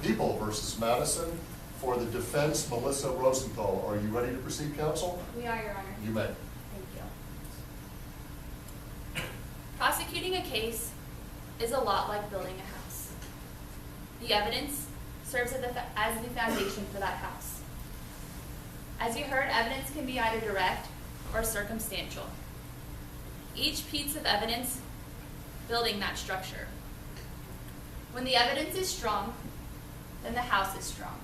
People versus Madison. For the defense, Melissa Rosenthal. Are you ready to proceed, counsel? We are, Your Honor. You may. Thank you. Prosecuting a case is a lot like building a house. The evidence serves as the foundation for that house. As you heard, evidence can be either direct or circumstantial. Each piece of evidence building that structure. When the evidence is strong, then the house is strong.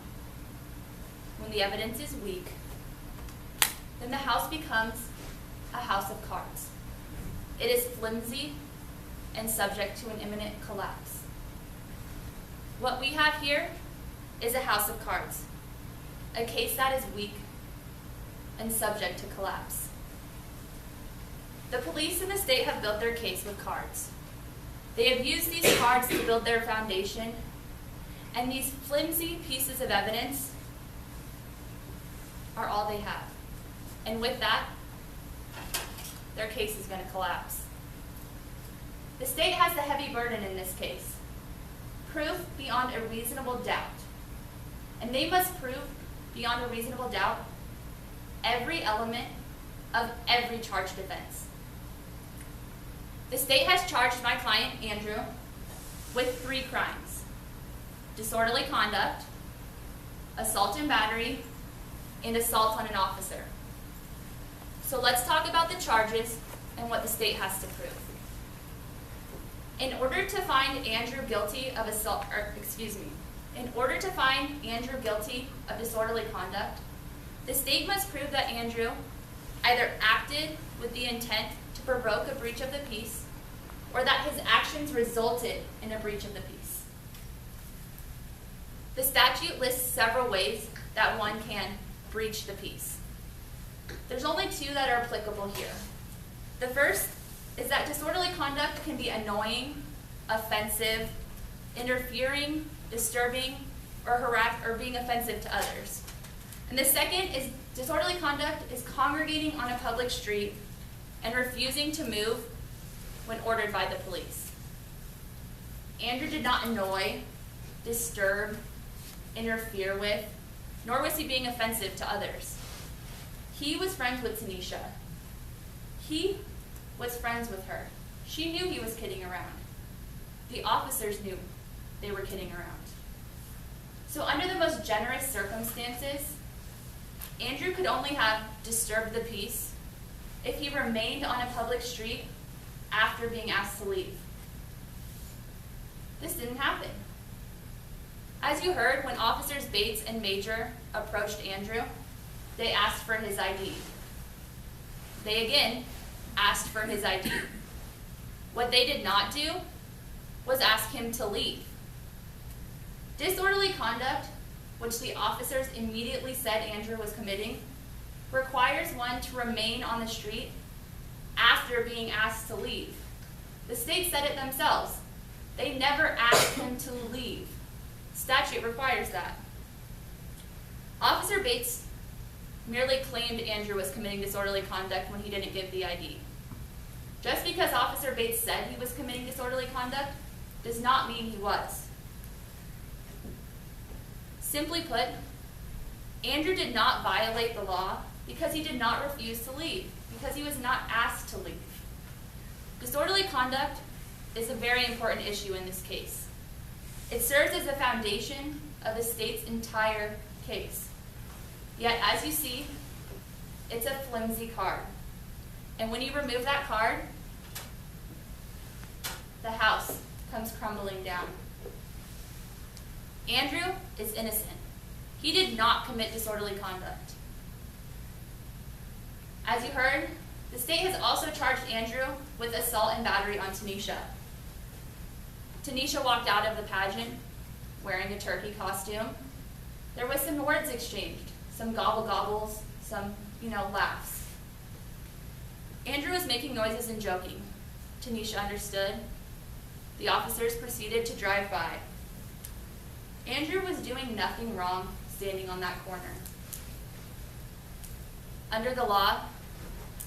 When the evidence is weak, then the house becomes a house of cards. It is flimsy and subject to an imminent collapse. What we have here is a house of cards, a case that is weak and subject to collapse. The police and the state have built their case with cards. They have used these cards to build their foundation, and these flimsy pieces of evidence are all they have. And with that, their case is going to collapse. The state has the heavy burden in this case. Proof beyond a reasonable doubt. And they must prove beyond a reasonable doubt every element of every charged offense. The state has charged my client, Andrew, with 3 crimes: disorderly conduct, assault and battery, and assault on an officer. So let's talk about the charges and what the state has to prove. In order to find Andrew guilty of disorderly conduct, the state must prove that Andrew either acted with the intent to provoke a breach of the peace, or that his actions resulted in a breach of the peace. The statute lists several ways that one can breach the peace. There's only 2 that are applicable here. The first is that disorderly conduct can be annoying, offensive, interfering, disturbing, or being offensive to others. And the second is disorderly conduct is congregating on a public street and refusing to move when ordered by the police. Andrew did not annoy, disturb, interfere with, nor was he being offensive to others. He was friends with Tanisha. He was friends with her. She knew he was kidding around. The officers knew they were kidding around. So under the most generous circumstances, Andrew could only have disturbed the peace if he remained on a public street after being asked to leave. This didn't happen. As you heard, when Officers Bates and Major approached Andrew, they asked for his ID. They again asked for his ID. What they did not do was ask him to leave. Disorderly conduct, which the officers immediately said Andrew was committing, requires one to remain on the street after being asked to leave. The state said it themselves. They never asked him to leave. Statute requires that. Officer Bates merely claimed Andrew was committing disorderly conduct when he didn't give the ID. Just because Officer Bates said he was committing disorderly conduct does not mean he was. Simply put, Andrew did not violate the law because he did not refuse to leave, because he was not asked to leave. Disorderly conduct is a very important issue in this case. It serves as the foundation of the state's entire case. Yet, as you see, it's a flimsy card. And when you remove that card, the house comes crumbling down. Andrew is innocent. He did not commit disorderly conduct. As you heard, the state has also charged Andrew with assault and battery on Tanisha. Tanisha walked out of the pageant wearing a turkey costume. There was some words exchanged, some gobble gobbles, some, laughs. Andrew was making noises and joking. Tanisha understood. The officers proceeded to drive by. Andrew was doing nothing wrong standing on that corner. Under the law,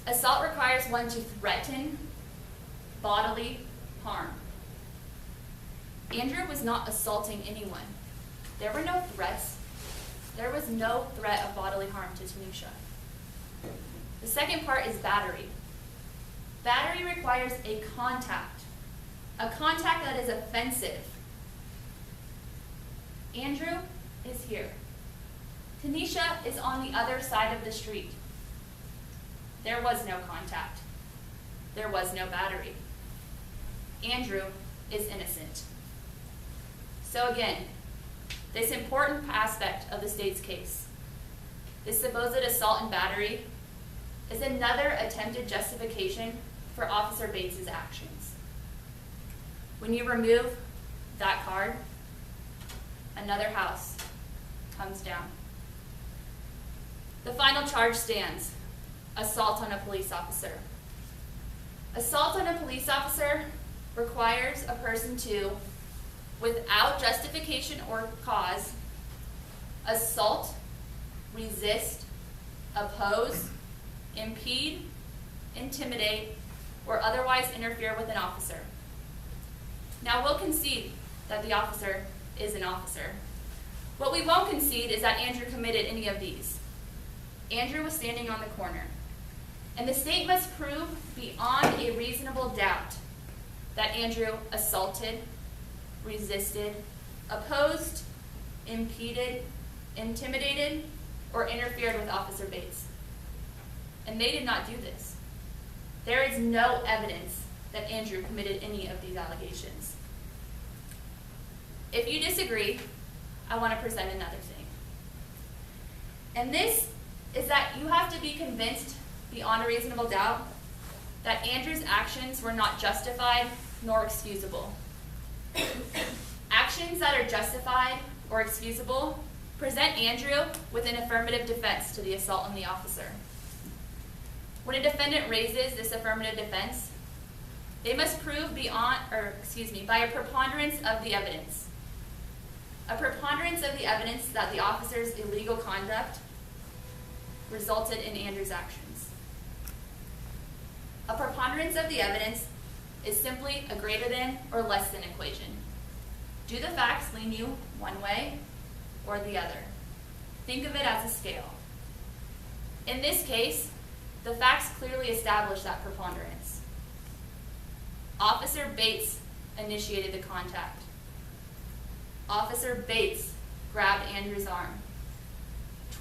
assault requires one to threaten bodily harm. Andrew was not assaulting anyone. There were no threats. There was no threat of bodily harm to Tanisha. The second part is battery. Battery requires a contact that is offensive. Andrew is here. Tanisha is on the other side of the street. There was no contact. There was no battery. Andrew is innocent. So again, this important aspect of the state's case, this supposed assault and battery, is another attempted justification for Officer Bates's actions. When you remove that card, another house comes down. The final charge stands: assault on a police officer. Assault on a police officer requires a person to, without justification or cause, assault, resist, oppose, impede, intimidate, or otherwise interfere with an officer. Now, we'll concede that the officer is an officer. What we won't concede is that Andrew committed any of these. Andrew was standing on the corner, and the state must prove beyond a reasonable doubt that Andrew assaulted, resisted, opposed, impeded, intimidated, or interfered with Officer Bates. And they did not do this. There is no evidence that Andrew committed any of these allegations. If you disagree, I want to present another thing. And this is that you have to be convinced beyond a reasonable doubt that Andrew's actions were not justified nor excusable. Actions that are justified or excusable present Andrew with an affirmative defense to the assault on the officer. When a defendant raises this affirmative defense, they must prove by a preponderance of the evidence. A preponderance of the evidence that the officer's illegal conduct resulted in Andrew's actions. A preponderance of the evidence is simply a greater than or less than equation. Do the facts lean you one way or the other? Think of it as a scale. In this case, the facts clearly establish that preponderance. Officer Bates initiated the contact. Officer Bates grabbed Andrew's arm,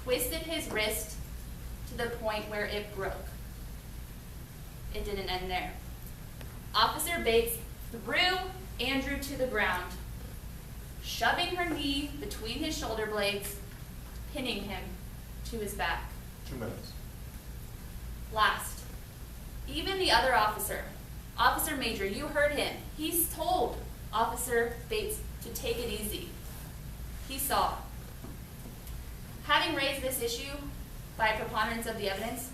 twisted his wrist to the point where it broke. It didn't end there. Officer Bates threw Andrew to the ground, shoving her knee between his shoulder blades, pinning him to his back. 2 minutes. Last, even the other officer, Officer Major, you heard him. He's told Officer Bates to take it easy. He saw. Having raised this issue by a preponderance of the evidence,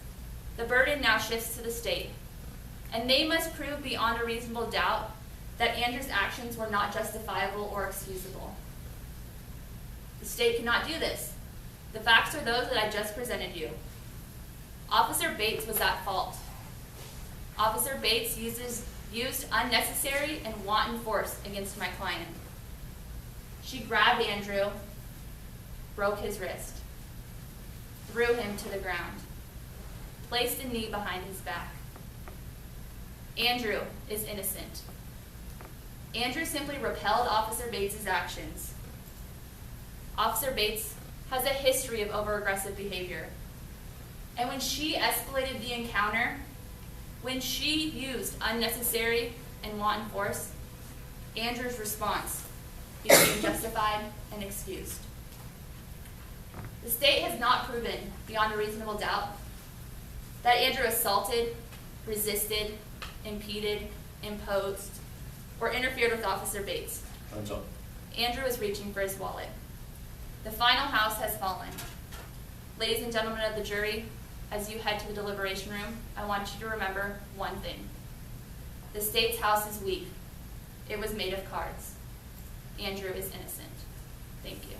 the burden now shifts to the state, and they must prove beyond a reasonable doubt that Andrew's actions were not justifiable or excusable. The state cannot do this. The facts are those that I just presented you. Officer Bates was at fault. Officer Bates used unnecessary and wanton force against my client. She grabbed Andrew, broke his wrist, threw him to the ground, placed a knee behind his back. Andrew is innocent. Andrew simply repelled Officer Bates's actions. Officer Bates has a history of over-aggressive behavior. And when she escalated the encounter, when she used unnecessary and wanton force, Andrew's response became justified and excused. The state has not proven beyond a reasonable doubt that Andrew assaulted, resisted, impeded, imposed, or interfered with Officer Bates. Time's up. Andrew is reaching for his wallet. The final house has fallen. Ladies and gentlemen of the jury, as you head to the deliberation room, I want you to remember one thing. The state's house is weak. It was made of cards. Andrew is innocent. Thank you.